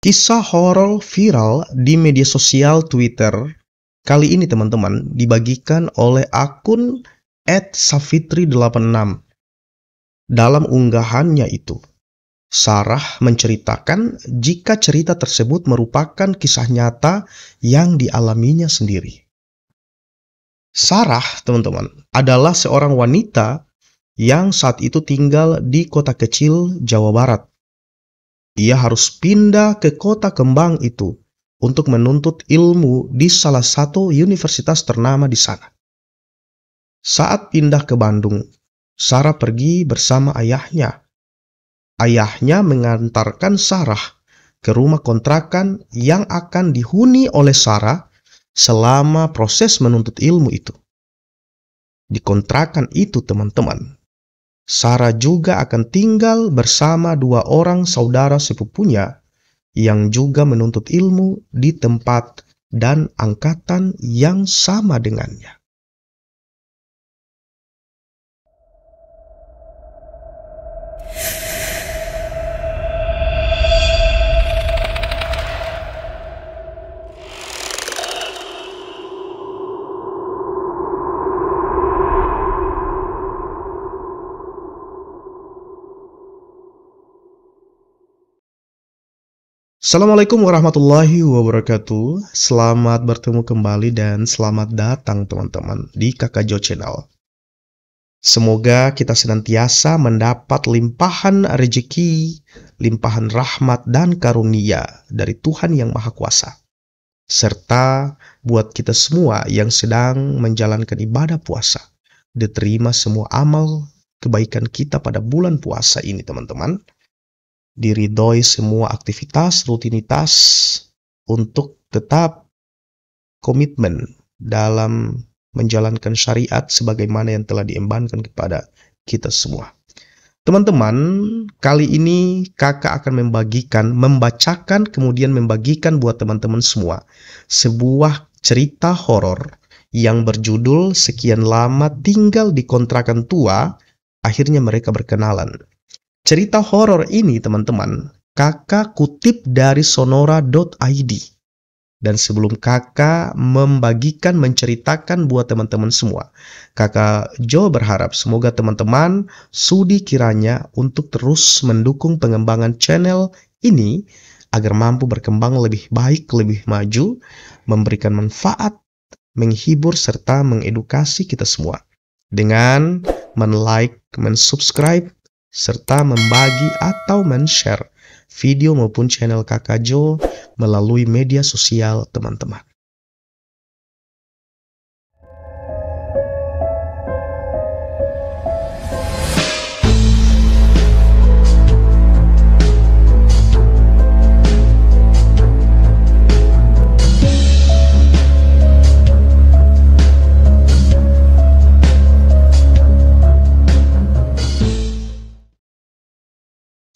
Kisah horor viral di media sosial Twitter kali ini teman-teman dibagikan oleh akun @safitri86. Dalam unggahannya itu, Sarah menceritakan jika cerita tersebut merupakan kisah nyata yang dialaminya sendiri. Sarah, teman-teman, adalah seorang wanita yang saat itu tinggal di kota kecil Jawa Barat. Ia harus pindah ke kota kembang itu untuk menuntut ilmu di salah satu universitas ternama di sana. Saat pindah ke Bandung, Sarah pergi bersama ayahnya. Ayahnya mengantarkan Sarah ke rumah kontrakan yang akan dihuni oleh Sarah selama proses menuntut ilmu itu. Di kontrakan itu, teman-teman, Sarah juga akan tinggal bersama dua orang saudara sepupunya yang juga menuntut ilmu di tempat dan angkatan yang sama dengannya. Assalamualaikum warahmatullahi wabarakatuh. Selamat bertemu kembali dan selamat datang teman-teman di Kakak Jo Channel. Semoga kita senantiasa mendapat limpahan rezeki, limpahan rahmat dan karunia dari Tuhan yang Maha Kuasa. Serta buat kita semua yang sedang menjalankan ibadah puasa, diterima semua amal kebaikan kita pada bulan puasa ini teman-teman. Diridhoi semua aktivitas, rutinitas untuk tetap komitmen dalam menjalankan syariat sebagaimana yang telah diembankan kepada kita semua. Teman-teman, kali ini kakak akan membacakan kemudian membagikan buat teman-teman semua sebuah cerita horor yang berjudul Sekian Lama Tinggal di Kontrakan Tua, Akhirnya Mereka Berkenalan. Cerita horor ini, teman-teman, kakak kutip dari sonora.id. Dan sebelum kakak menceritakan buat teman-teman semua, kakak Jo berharap semoga teman-teman sudi kiranya untuk terus mendukung pengembangan channel ini agar mampu berkembang lebih baik, lebih maju, memberikan manfaat, menghibur, serta mengedukasi kita semua. Dengan men-like, men-subscribe, serta membagi atau men-share video maupun channel Kakak Jo melalui media sosial teman-teman.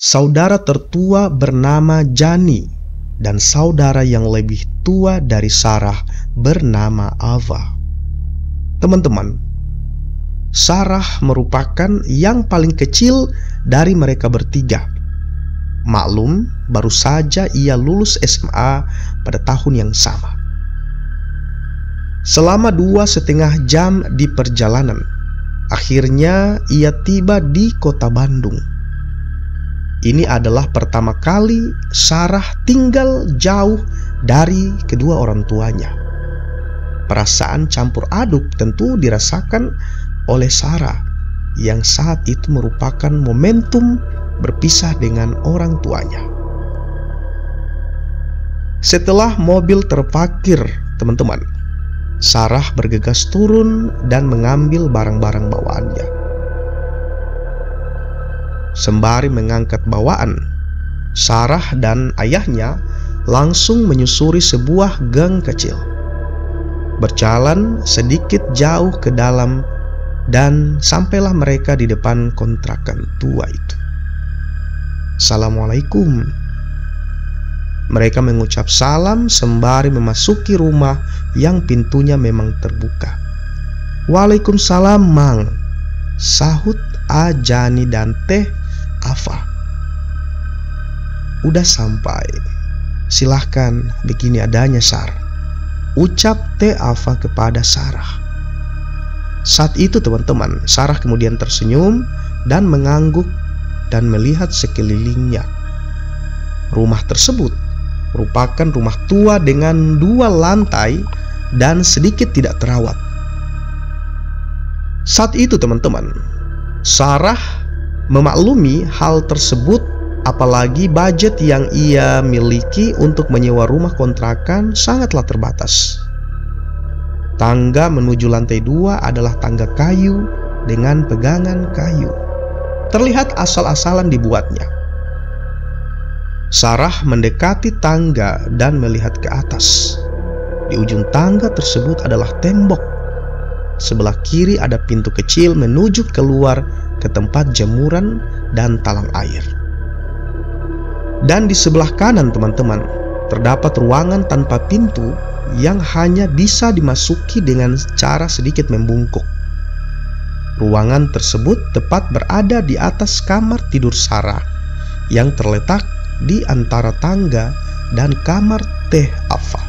Saudara tertua bernama Jani dan saudara yang lebih tua dari Sarah bernama Ava. Teman-teman, Sarah merupakan yang paling kecil dari mereka bertiga. Maklum, baru saja ia lulus SMA pada tahun yang sama. Selama 2,5 jam di perjalanan, akhirnya ia tiba di kota Bandung. Ini adalah pertama kali Sarah tinggal jauh dari kedua orang tuanya. Perasaan campur aduk tentu dirasakan oleh Sarah yang saat itu merupakan momentum berpisah dengan orang tuanya. Setelah mobil terparkir, teman-teman, Sarah bergegas turun dan mengambil barang-barang bawaannya. Sembari mengangkat bawaan, Sarah dan ayahnya langsung menyusuri sebuah gang kecil. Berjalan sedikit jauh ke dalam dan sampailah mereka di depan kontrakan tua itu. Assalamualaikum. Mereka mengucap salam sembari memasuki rumah yang pintunya memang terbuka. Waalaikumsalam, Mang, sahut Jani dan Teh Ava. Udah sampai, "Silahkan, begini adanya, Sarah," ucap Teh Ava kepada Sarah. Saat itu teman-teman, Sarah kemudian tersenyum dan mengangguk dan melihat sekelilingnya. Rumah tersebut merupakan rumah tua dengan 2 lantai dan sedikit tidak terawat. Saat itu teman-teman, Sarah memaklumi hal tersebut, apalagi budget yang ia miliki untuk menyewa rumah kontrakan sangatlah terbatas. Tangga menuju lantai 2 adalah tangga kayu dengan pegangan kayu. Terlihat asal-asalan dibuatnya. Sarah mendekati tangga dan melihat ke atas. Di ujung tangga tersebut adalah tembok. Sebelah kiri ada pintu kecil menuju keluar ke tempat jemuran dan talang air. Dan di sebelah kanan teman-teman, terdapat ruangan tanpa pintu yang hanya bisa dimasuki dengan cara sedikit membungkuk. Ruangan tersebut tepat berada di atas kamar tidur Sarah yang terletak di antara tangga dan kamar Teh Ava.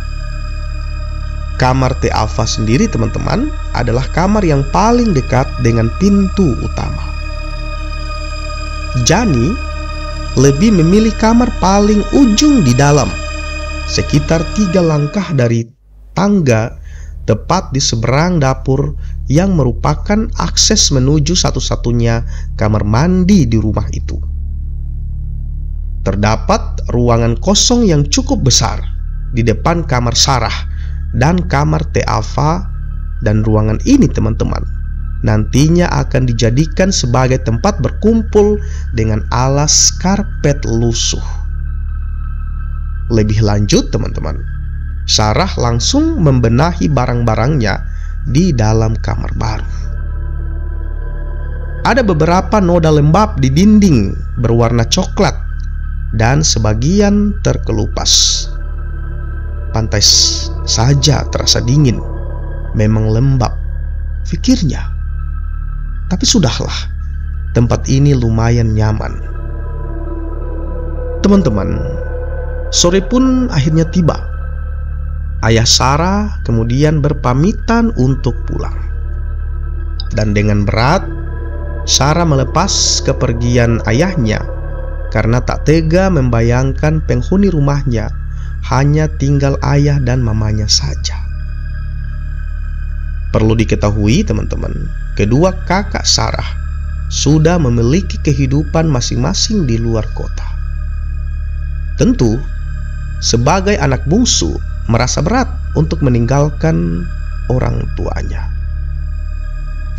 Kamar Teh Ava sendiri teman-teman adalah kamar yang paling dekat dengan pintu utama. Jani lebih memilih kamar paling ujung di dalam, sekitar 3 langkah dari tangga, tepat di seberang dapur yang merupakan akses menuju satu-satunya kamar mandi di rumah itu. Terdapat ruangan kosong yang cukup besar di depan kamar Sarah dan kamar Teh Ava, dan ruangan ini teman-teman nantinya akan dijadikan sebagai tempat berkumpul dengan alas karpet lusuh. Lebih lanjut teman-teman, Sarah langsung membenahi barang-barangnya di dalam kamar baru. Ada beberapa noda lembab di dinding berwarna coklat dan sebagian terkelupas. Pantai saja terasa dingin, memang lembab, pikirnya. Tapi sudahlah, tempat ini lumayan nyaman. Teman-teman, sore pun akhirnya tiba. Ayah Sarah kemudian berpamitan untuk pulang. Dan dengan berat, Sarah melepas kepergian ayahnya karena tak tega membayangkan penghuni rumahnya hanya tinggal ayah dan mamanya saja. Perlu diketahui teman-teman, kedua kakak Sarah sudah memiliki kehidupan masing-masing di luar kota. Tentu, sebagai anak bungsu merasa berat untuk meninggalkan orang tuanya.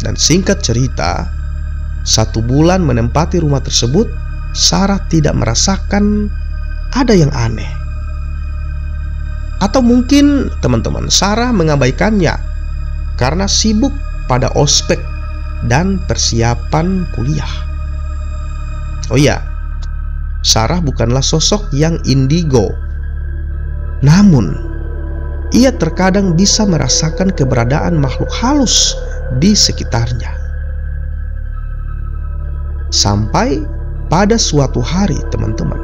Dan singkat cerita, 1 bulan menempati rumah tersebut, Sarah tidak merasakan ada yang aneh. Atau mungkin teman-teman, Sarah mengabaikannya karena sibuk pada ospek dan persiapan kuliah. Oh ya, Sarah bukanlah sosok yang indigo. Namun, ia terkadang bisa merasakan keberadaan makhluk halus di sekitarnya. Sampai pada suatu hari teman-teman,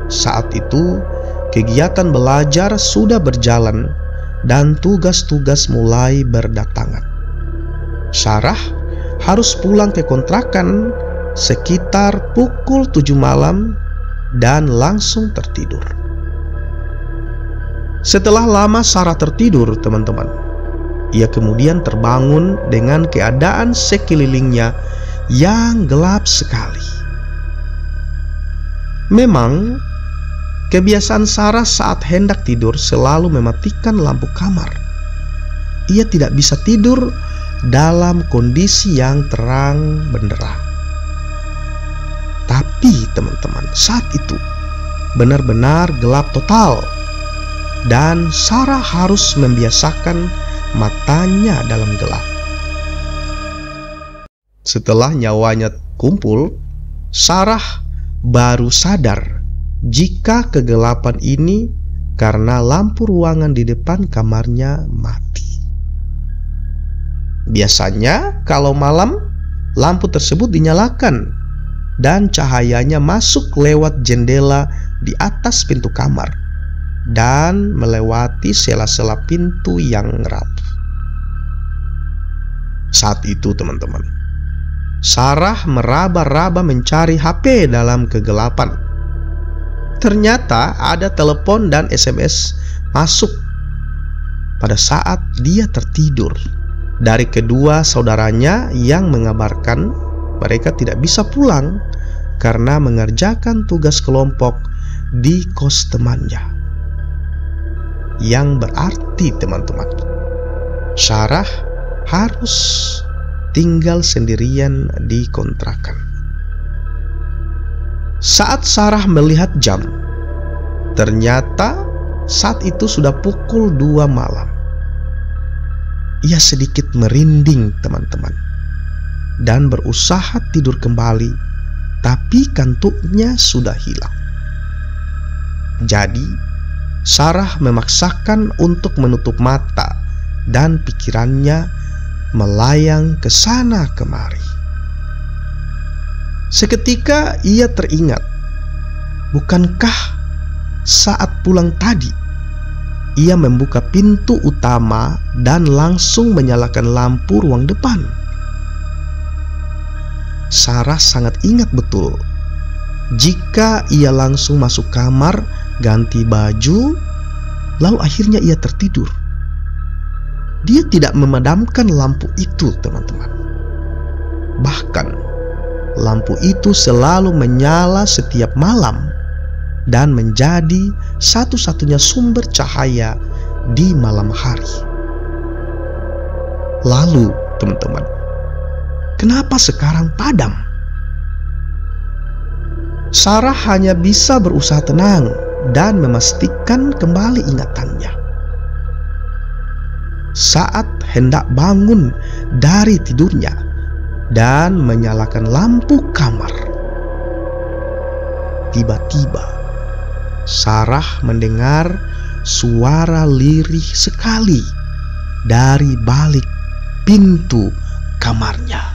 saat itu kegiatan belajar sudah berjalan dan tugas-tugas mulai berdatangan. Sarah harus pulang ke kontrakan sekitar pukul 7 malam dan langsung tertidur. Setelah lama Sarah tertidur teman-teman, ia kemudian terbangun dengan keadaan sekelilingnya yang gelap sekali. Memang kebiasaan Sarah saat hendak tidur selalu mematikan lampu kamar. Ia tidak bisa tidur dalam kondisi yang terang benderang. Tapi teman-teman, saat itu benar-benar gelap total, dan Sarah harus membiasakan matanya dalam gelap. Setelah nyawanya kumpul, Sarah baru sadar jika kegelapan ini karena lampu ruangan di depan kamarnya mati. Biasanya kalau malam, lampu tersebut dinyalakan dan cahayanya masuk lewat jendela di atas pintu kamar. dan melewati sela-sela pintu yang rapuh. Saat itu teman-teman, Sarah meraba-raba mencari HP dalam kegelapan. Ternyata ada telepon dan SMS masuk pada saat dia tertidur dari kedua saudaranya yang mengabarkan mereka tidak bisa pulang karena mengerjakan tugas kelompok di kos temannya. Yang berarti teman-teman, Sarah harus tinggal sendirian di kontrakan. Saat Sarah melihat jam, ternyata saat itu sudah pukul 2 malam. Ia sedikit merinding teman-teman dan berusaha tidur kembali, tapi kantuknya sudah hilang. Jadi Sarah memaksakan untuk menutup mata dan pikirannya melayang ke sana kemari. Seketika ia teringat, bukankah saat pulang tadi ia membuka pintu utama dan langsung menyalakan lampu ruang depan? Sarah sangat ingat betul jika ia langsung masuk kamar, ganti baju, lalu akhirnya ia tertidur. Dia tidak memadamkan lampu itu teman-teman. Bahkan lampu itu selalu menyala setiap malam dan menjadi satu-satunya sumber cahaya di malam hari. Lalu teman-teman, kenapa sekarang padam? Sarah hanya bisa berusaha tenang dan memastikan kembali ingatannya. Saat hendak bangun dari tidurnya dan menyalakan lampu kamar, tiba-tiba Sarah mendengar suara lirih sekali dari balik pintu kamarnya.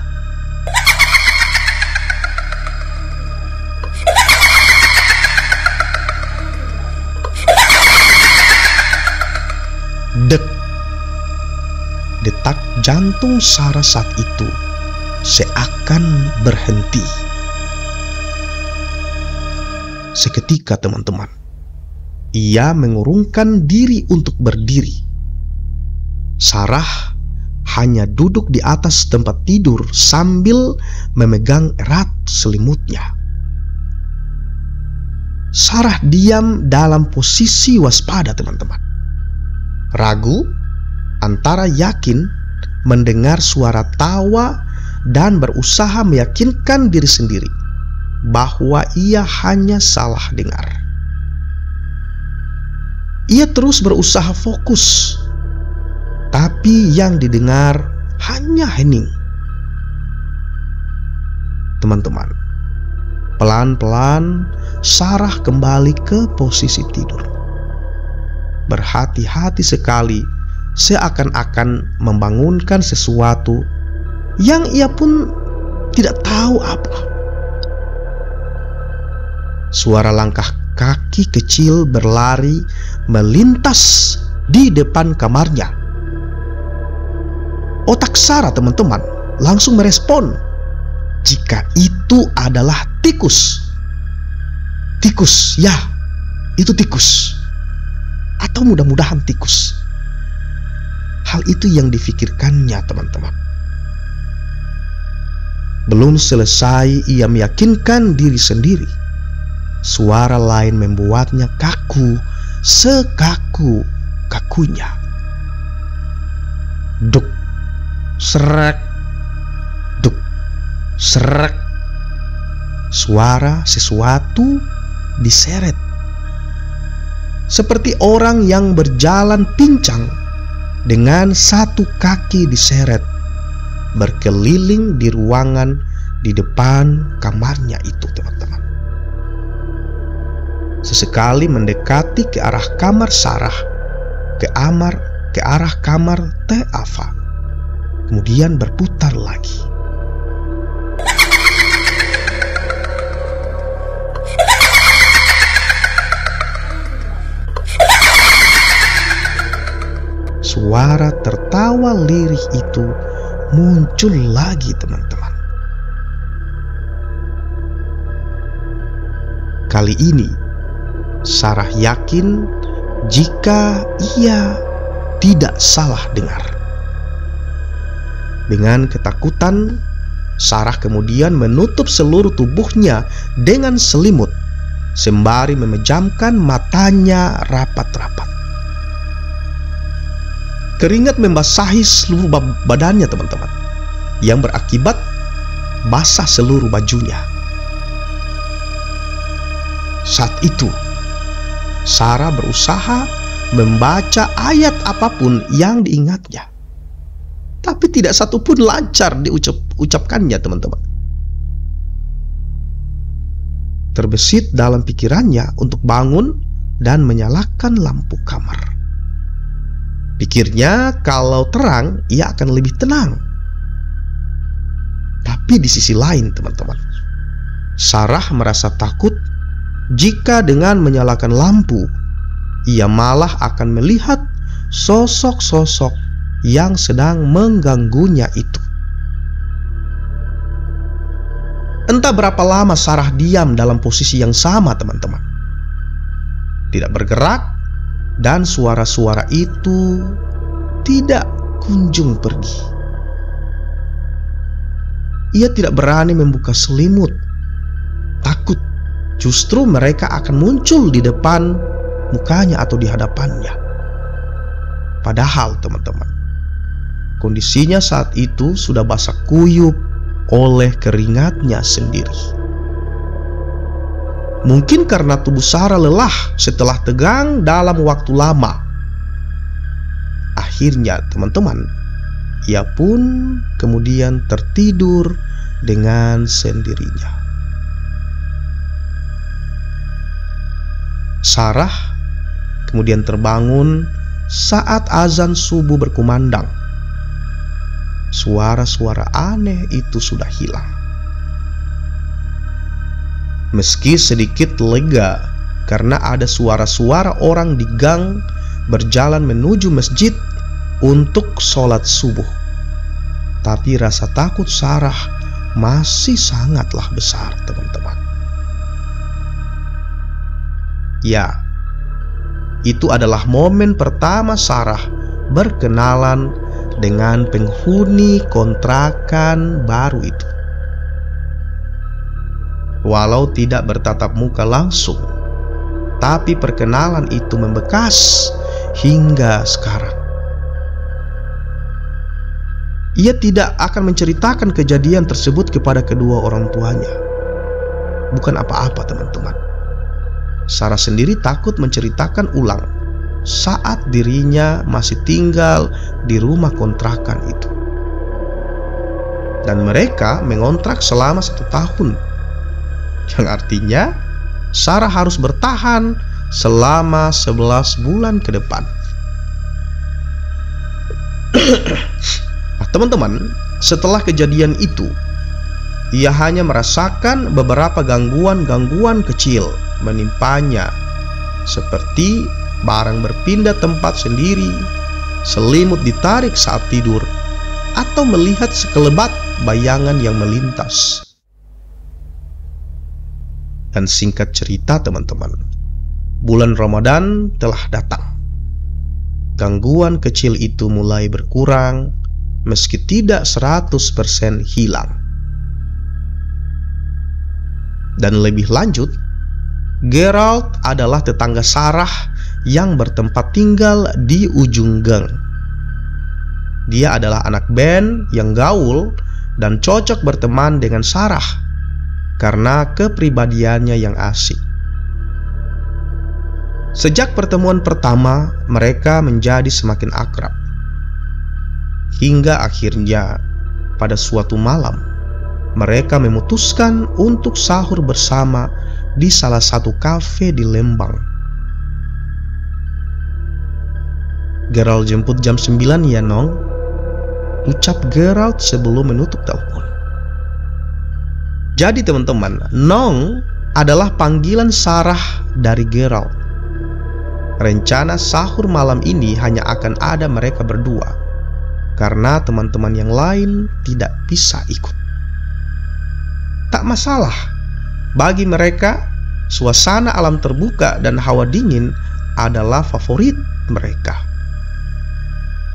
Dek. Detak jantung Sarah saat itu seakan berhenti. Seketika teman-teman, ia mengurungkan diri untuk berdiri. Sarah hanya duduk di atas tempat tidur sambil memegang erat selimutnya. Sarah diam dalam posisi waspada teman-teman. Ragu antara yakin mendengar suara tawa dan berusaha meyakinkan diri sendiri bahwa ia hanya salah dengar. Ia terus berusaha fokus, tapi yang didengar hanya hening. Teman-teman, pelan-pelan Sarah kembali ke posisi tidur. Berhati-hati sekali, seakan-akan membangunkan sesuatu yang ia pun tidak tahu apa. Suara langkah kaki kecil berlari melintas di depan kamarnya. Otak Sarah teman-teman langsung merespon jika itu adalah tikus. Tikus, ya, itu tikus. Atau mudah-mudahan tikus. Hal itu yang difikirkannya teman-teman. Belum selesai ia meyakinkan diri sendiri, suara lain membuatnya kaku, sekaku-kakunya. Duk, serak, duk, serak. Suara sesuatu diseret, seperti orang yang berjalan pincang dengan satu kaki diseret, berkeliling di ruangan di depan kamarnya itu teman-teman. Sesekali mendekati ke arah kamar Sarah, ke arah kamar Teh Ava, kemudian berputar lagi. suara tertawa lirih itu muncul lagi, teman-teman. Kali ini Sarah yakin jika ia tidak salah dengar. Dengan ketakutan, Sarah kemudian menutup seluruh tubuhnya dengan selimut sembari memejamkan matanya rapat-rapat. Keringat membasahi seluruh badannya, teman-teman, yang berakibat basah seluruh bajunya. Saat itu, Sarah berusaha membaca ayat apapun yang diingatnya, tapi tidak satupun lancar diucapkannya, teman-teman. Terbesit dalam pikirannya untuk bangun dan menyalakan lampu kamar. Pikirnya kalau terang ia akan lebih tenang. Tapi di sisi lain, teman-teman, Sarah merasa takut jika dengan menyalakan lampu ia malah akan melihat sosok-sosok yang sedang mengganggunya itu. Entah berapa lama Sarah diam dalam posisi yang sama, teman-teman, tidak bergerak, dan suara-suara itu tidak kunjung pergi. Ia tidak berani membuka selimut, takut justru mereka akan muncul di depan mukanya atau di hadapannya. Padahal, teman-teman, kondisinya saat itu sudah basah kuyup oleh keringatnya sendiri. Mungkin karena tubuh Sarah lelah setelah tegang dalam waktu lama. Akhirnya, teman-teman, ia pun kemudian tertidur dengan sendirinya. Sarah kemudian terbangun saat azan subuh berkumandang. Suara-suara aneh itu sudah hilang. Meski sedikit lega karena ada suara-suara orang di gang berjalan menuju masjid untuk sholat subuh, tapi rasa takut Sarah masih sangatlah besar, teman-teman. Ya, itu adalah momen pertama Sarah berkenalan dengan penghuni kontrakan baru itu. Walau tidak bertatap muka langsung, tapi perkenalan itu membekas hingga sekarang. Ia tidak akan menceritakan kejadian tersebut kepada kedua orang tuanya. Bukan apa-apa, teman-teman. Sarah sendiri takut menceritakan ulang saat dirinya masih tinggal di rumah kontrakan itu. Dan mereka mengontrak selama 1 tahun, yang artinya Sarah harus bertahan selama 11 bulan ke depan. Nah, teman-teman, setelah kejadian itu, ia hanya merasakan beberapa gangguan-gangguan kecil menimpanya, seperti barang berpindah tempat sendiri, selimut ditarik saat tidur, atau melihat sekelebat bayangan yang melintas. Dan singkat cerita, teman-teman, bulan Ramadan telah datang. Gangguan kecil itu mulai berkurang, meski tidak 100% hilang. Dan lebih lanjut, Gerald adalah tetangga Sarah yang bertempat tinggal di ujung gang. Dia adalah anak band yang gaul dan cocok berteman dengan Sarah karena kepribadiannya yang asik. Sejak pertemuan pertama, mereka menjadi semakin akrab. Hingga akhirnya, pada suatu malam, mereka memutuskan untuk sahur bersama di salah satu kafe di Lembang. "Gerald jemput jam 9 ya, Nong," ucap Gerald sebelum menutup telepon. Jadi teman-teman, Nong adalah panggilan Sarah dari Gerald. rencana sahur malam ini hanya akan ada mereka berdua, karena teman-teman yang lain tidak bisa ikut. Tak masalah, bagi mereka suasana alam terbuka dan hawa dingin adalah favorit mereka.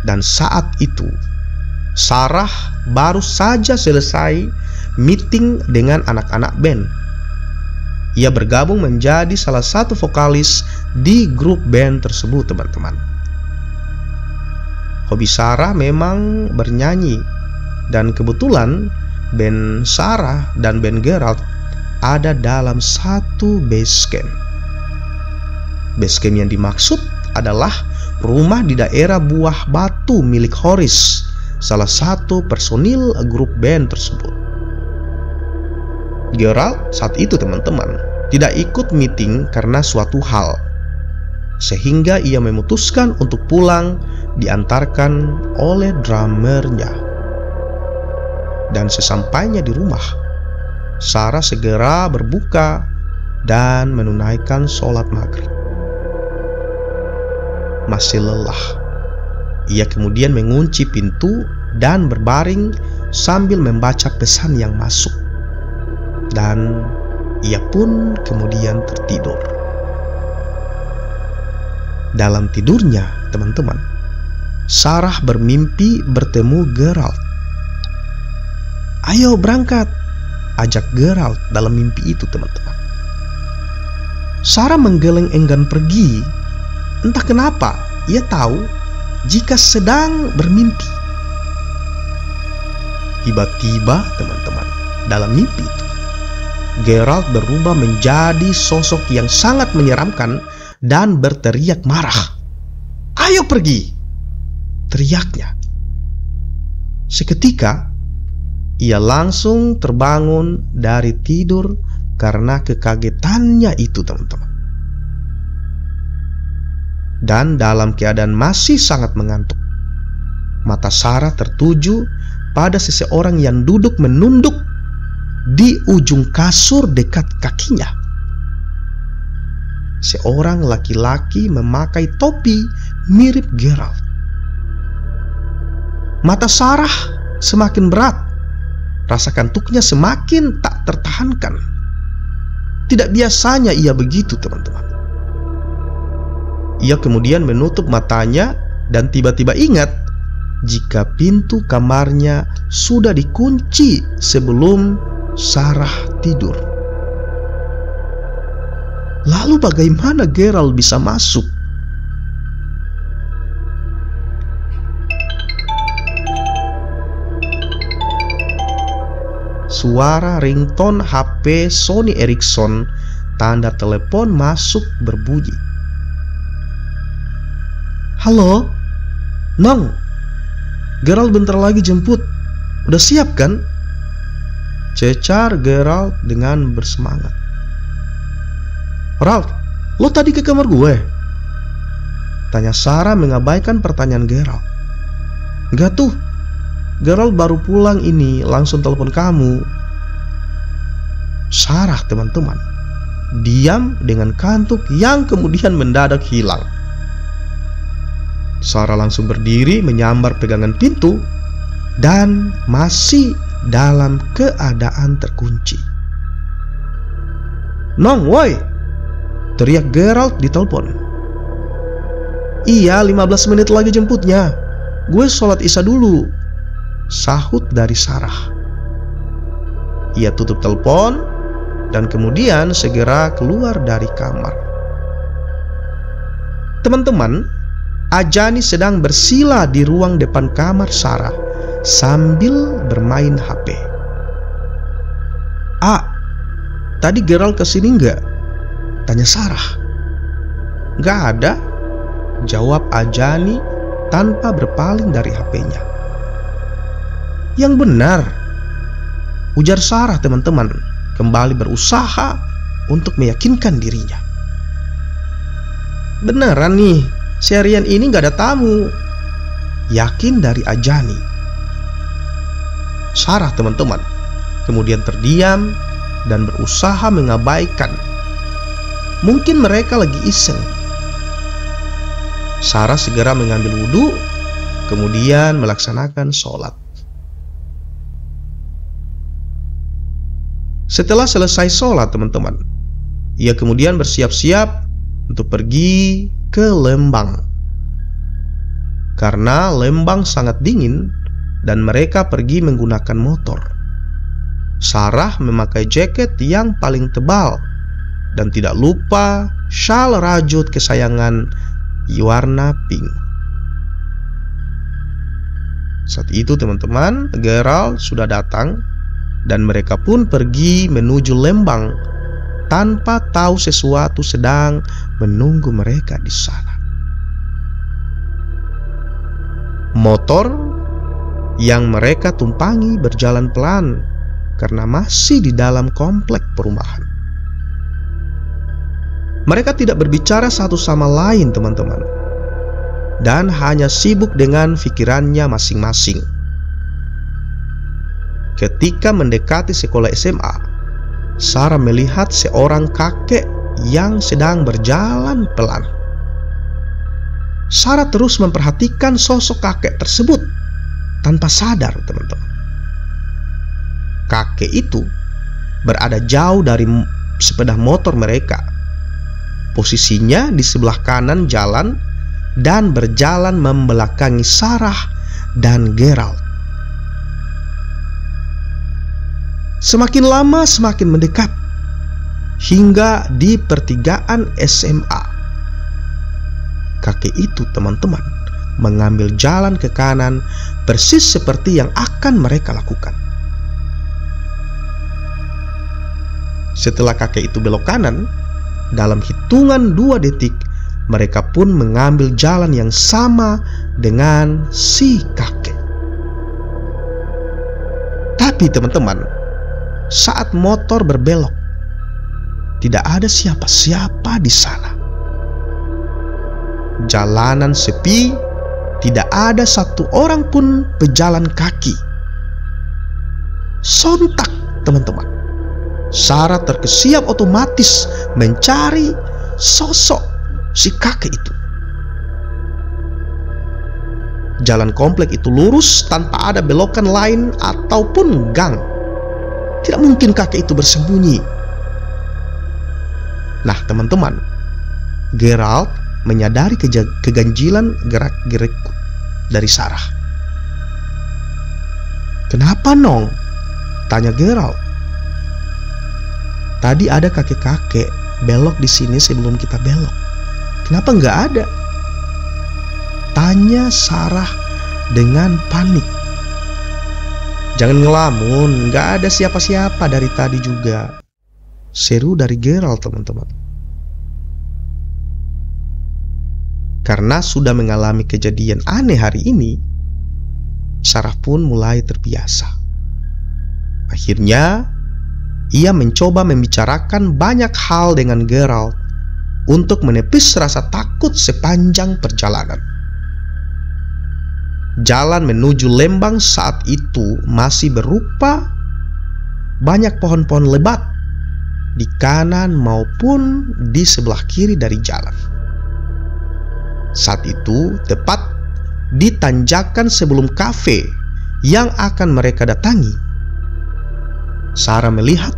Dan saat itu Sarah baru saja selesai meeting dengan anak-anak band. Ia bergabung menjadi salah satu vokalis di grup band tersebut, teman-teman. Hobi Sarah memang bernyanyi, dan kebetulan band Sarah dan band Gerald ada dalam satu base camp. Base camp yang dimaksud adalah rumah di daerah Buah Batu milik Horace, salah satu personil grup band tersebut. Gerald saat itu, teman-teman, tidak ikut meeting karena suatu hal, sehingga ia memutuskan untuk pulang diantarkan oleh drummernya. Dan sesampainya di rumah, Sarah segera berbuka dan menunaikan sholat maghrib. Masih lelah, ia kemudian mengunci pintu dan berbaring sambil membaca pesan yang masuk. Dan ia pun kemudian tertidur. Dalam tidurnya, teman-teman, Sarah bermimpi bertemu Gerald. "Ayo berangkat," ajak Gerald dalam mimpi itu, teman-teman. Sarah menggeleng enggan pergi. Entah kenapa, ia tahu jika sedang bermimpi. Tiba-tiba, teman-teman, dalam mimpi itu, Gerald berubah menjadi sosok yang sangat menyeramkan dan berteriak marah. "Ayo pergi!" teriaknya. Seketika, ia langsung terbangun dari tidur karena kekagetannya itu, teman-teman. Dan dalam keadaan masih sangat mengantuk, mata Sarah tertuju pada seseorang yang duduk menunduk di ujung kasur dekat kakinya. Seorang laki-laki memakai topi mirip Gerald. Mata Sarah semakin berat. Rasa kantuknya semakin tak tertahankan. Tidak biasanya ia begitu, teman-teman. Ia kemudian menutup matanya dan tiba-tiba ingat jika pintu kamarnya sudah dikunci sebelum Sarah tidur. Lalu bagaimana Gerald bisa masuk? Suara ringtone HP Sony Ericsson tanda telepon masuk berbunyi. "Halo, Nong, Gerald bentar lagi jemput. Udah siap kan?" cecar Gerald dengan bersemangat. "Ralph, lo tadi ke kamar gue?" tanya Sarah mengabaikan pertanyaan Gerald. "Enggak tuh, Gerald baru pulang ini, langsung telepon kamu." Sarah, teman-teman, diam dengan kantuk yang kemudian mendadak hilang. Sarah langsung berdiri menyambar pegangan pintu dan masih dalam keadaan terkunci. "Nong, woi!" teriak Gerald di telepon. "Iya, 15 menit lagi jemputnya. Gue sholat isya dulu," sahut dari Sarah. Ia tutup telepon dan kemudian segera keluar dari kamar. Teman-teman, Ajani sedang bersila di ruang depan kamar Sarah sambil bermain HP. Tadi Gerald kesini nggak?" tanya Sarah. "Nggak ada," jawab Ajani tanpa berpaling dari HP-nya. "Yang benar," ujar Sarah, teman-teman, kembali berusaha untuk meyakinkan dirinya. "Beneran nih, seharian ini nggak ada tamu," yakin dari Ajani. Sarah, teman-teman, kemudian terdiam dan berusaha mengabaikan. Mungkin mereka lagi iseng. Sarah segera mengambil wudhu, kemudian melaksanakan sholat. Setelah selesai sholat, teman-teman, ia kemudian bersiap-siap untuk pergi ke Lembang. Karena Lembang sangat dingin dan mereka pergi menggunakan motor. Sarah memakai jaket yang paling tebal dan tidak lupa syal rajut kesayangan warna pink. Saat itu teman-teman, Gerald sudah datang dan mereka pun pergi menuju Lembang tanpa tahu sesuatu sedang menunggu mereka di sana. Motor yang mereka tumpangi berjalan pelan karena masih di dalam komplek perumahan. Mereka tidak berbicara satu sama lain, teman-teman, dan hanya sibuk dengan pikirannya masing-masing. Ketika mendekati sekolah SMA, Sarah melihat seorang kakek yang sedang berjalan pelan. Sarah terus memperhatikan sosok kakek tersebut tanpa sadar, teman-teman. Kakek itu berada jauh dari sepeda motor mereka. Posisinya di sebelah kanan jalan dan berjalan membelakangi Sarah dan Gerald. Semakin lama semakin mendekat hingga di pertigaan SMA. Kakek itu, teman-teman, mengambil jalan ke kanan persis seperti yang akan mereka lakukan. Setelah kakek itu belok kanan, dalam hitungan 2 detik mereka pun mengambil jalan yang sama dengan si kakek. Tapi teman-teman, saat motor berbelok, tidak ada siapa-siapa di sana. Jalanan sepi, tidak ada satu orang pun pejalan kaki. Sontak, teman-teman, Sarah terkesiap otomatis mencari sosok si kakek itu. Jalan komplek itu lurus tanpa ada belokan lain ataupun gang. Tidak mungkin kakek itu bersembunyi. Nah, teman-teman, Gerald menyadari keganjilan gerak-gerik dari Sarah. "Kenapa, Nong?" tanya Gerald. "Tadi ada kakek-kakek belok di sini sebelum kita belok. Kenapa nggak ada?" tanya Sarah dengan panik. "Jangan ngelamun, nggak ada siapa-siapa dari tadi juga," seru dari Gerald, teman-teman. Karena sudah mengalami kejadian aneh hari ini, Sarah pun mulai terbiasa. Akhirnya, ia mencoba membicarakan banyak hal dengan Gerald untuk menepis rasa takut sepanjang perjalanan. Jalan menuju Lembang saat itu masih berupa banyak pohon-pohon lebat di kanan maupun di sebelah kiri dari jalan. Saat itu tepat di tanjakan sebelum kafe yang akan mereka datangi, Sarah melihat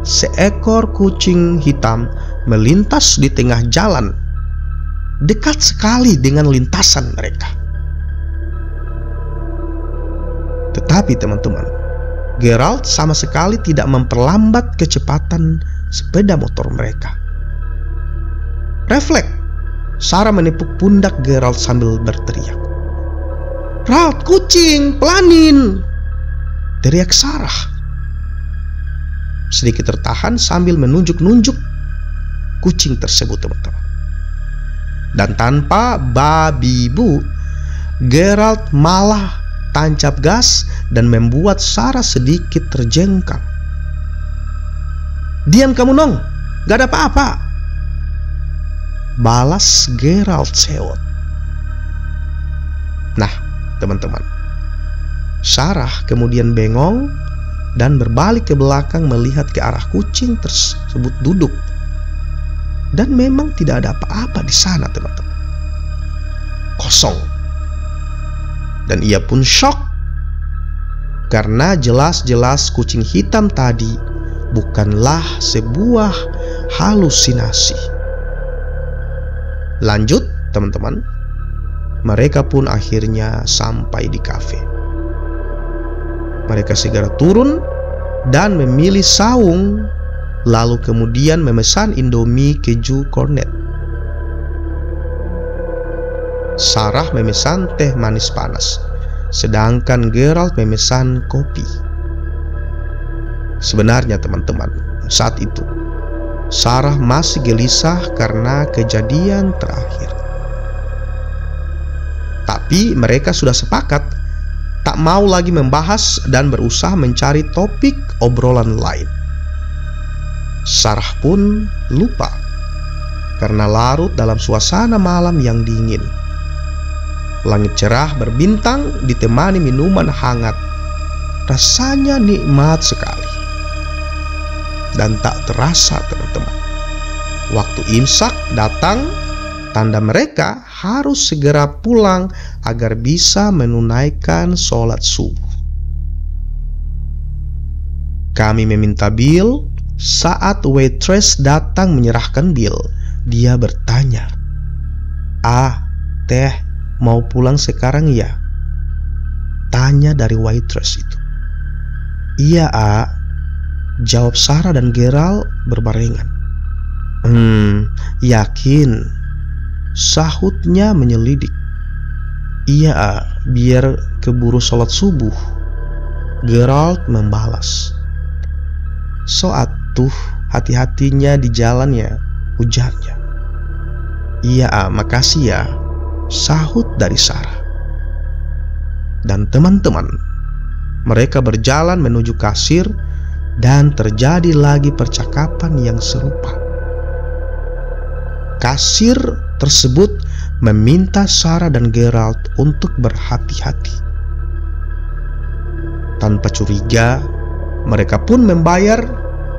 seekor kucing hitam melintas di tengah jalan, dekat sekali dengan lintasan mereka. Tetapi teman-teman, Gerald sama sekali tidak memperlambat kecepatan sepeda motor mereka. Refleks, Sarah menepuk pundak Gerald sambil berteriak, "Gerald, kucing, pelanin!" teriak Sarah. Sedikit tertahan sambil menunjuk-nunjuk kucing tersebut, teman-teman. Dan tanpa babi bu, Gerald malah tancap gas dan membuat Sarah sedikit terjengkang. "Diam kamu, Nong, gak ada apa-apa," balas Gerald sewot. Nah, teman-teman, Sarah kemudian bengong dan berbalik ke belakang melihat ke arah kucing tersebut duduk. Dan memang tidak ada apa-apa di sana, teman-teman. kosong. Dan ia pun shock karena jelas-jelas kucing hitam tadi bukanlah sebuah halusinasi. Lanjut teman-teman, mereka pun akhirnya sampai di kafe. Mereka segera turun dan memilih saung, lalu kemudian memesan Indomie keju kornet. Sarah memesan teh manis panas, sedangkan Gerald memesan kopi. Sebenarnya teman-teman, saat itu Sarah masih gelisah karena kejadian terakhir. Tapi mereka sudah sepakat tak mau lagi membahas dan berusaha mencari topik obrolan lain. Sarah pun lupa karena larut dalam suasana malam yang dingin. Langit cerah berbintang ditemani minuman hangat. Rasanya nikmat sekali. Dan tak terasa teman-teman, waktu imsak datang, tanda mereka harus segera pulang agar bisa menunaikan sholat subuh. Kami meminta bil. Saat waitress datang menyerahkan bil, dia bertanya, "Teh, mau pulang sekarang ya?" Tanya dari waitress itu. "Iya, jawab Sarah dan Gerald berbarengan. Yakin?" sahutnya menyelidik. "Iya, biar keburu sholat subuh," Gerald membalas. "So atuh, hati-hatinya di jalan ya," ujarnya. "Iya, makasih ya," sahut dari Sarah. Dan teman-teman, mereka berjalan menuju kasir dan terjadi lagi percakapan yang serupa. Kasir tersebut meminta Sarah dan Gerald untuk berhati-hati. Tanpa curiga, mereka pun membayar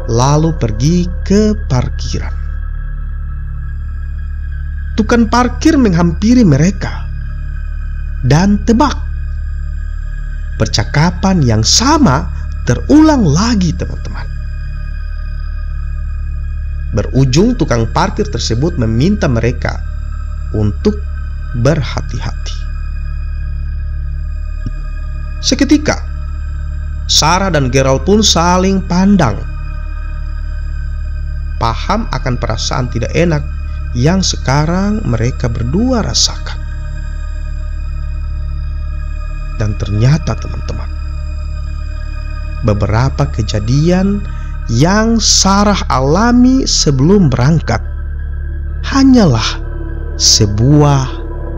lalu pergi ke parkiran. Tukang parkir menghampiri mereka dan tebak, percakapan yang sama terulang lagi teman-teman. Berujung tukang parkir tersebut meminta mereka untuk berhati-hati. Seketika Sarah dan Gerald pun saling pandang, paham akan perasaan tidak enak yang sekarang mereka berdua rasakan. Dan ternyata teman-teman, beberapa kejadian yang Sarah alami sebelum berangkat hanyalah sebuah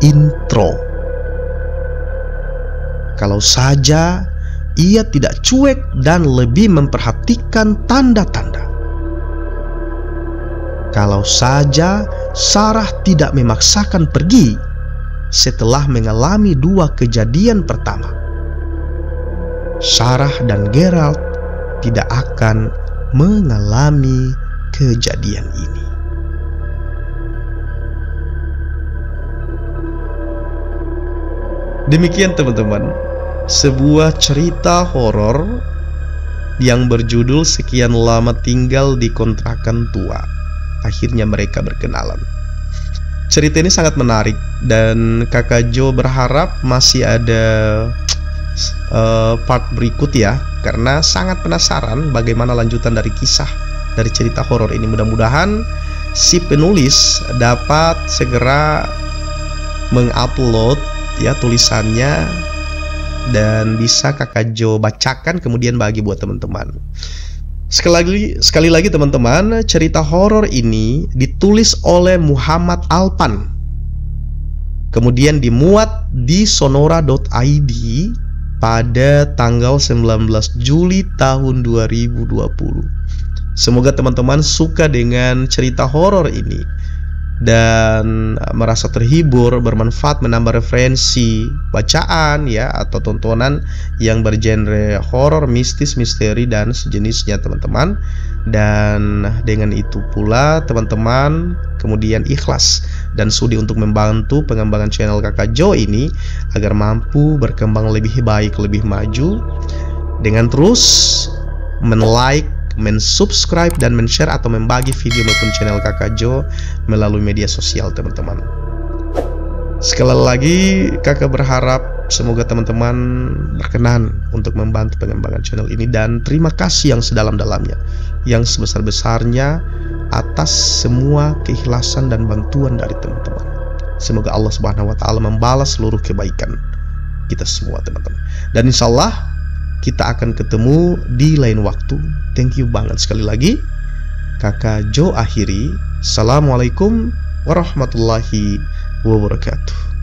intro. Kalau saja ia tidak cuek dan lebih memperhatikan tanda-tanda. Kalau saja Sarah tidak memaksakan pergi setelah mengalami dua kejadian pertama, Sarah dan Gerald tidak akan mengalami kejadian ini. Demikian teman-teman, sebuah cerita horor yang berjudul Sekian Lama Tinggal di Kontrakan Tua. Akhirnya mereka berkenalan. Cerita ini sangat menarik dan Kakak Jo berharap masih ada part berikut ya, karena sangat penasaran bagaimana lanjutan dari kisah dari cerita horor ini. Mudah-mudahan si penulis dapat segera mengupload ya tulisannya dan bisa Kakak Jo bacakan kemudian bagi buat teman-teman. Sekali lagi teman-teman, cerita horor ini ditulis oleh Muhammad Alpan, kemudian dimuat di sonora.id pada tanggal 19 Juli tahun 2020. Semoga teman-teman suka dengan cerita horor ini. dan merasa terhibur, bermanfaat, menambah referensi bacaan ya atau tontonan yang bergenre horor, mistis, misteri dan sejenisnya teman-teman. Dan dengan itu pula teman-teman kemudian ikhlas dan sudi untuk membantu pengembangan channel Kakak Jo ini agar mampu berkembang lebih baik, lebih maju dengan terus men-like, men-subscribe dan men-share atau membagi video maupun channel Kakak Jo melalui media sosial teman-teman. Sekali lagi Kakak berharap semoga teman-teman berkenan untuk membantu pengembangan channel ini, dan terima kasih yang sedalam-dalamnya, yang sebesar-besarnya atas semua keikhlasan dan bantuan dari teman-teman. Semoga Allah Subhanahu wa Ta'ala membalas seluruh kebaikan kita semua teman-teman. Dan insya Allah kita akan ketemu di lain waktu. Thank you banget sekali lagi. Kakak Jo akhiri. Assalamualaikum warahmatullahi wabarakatuh.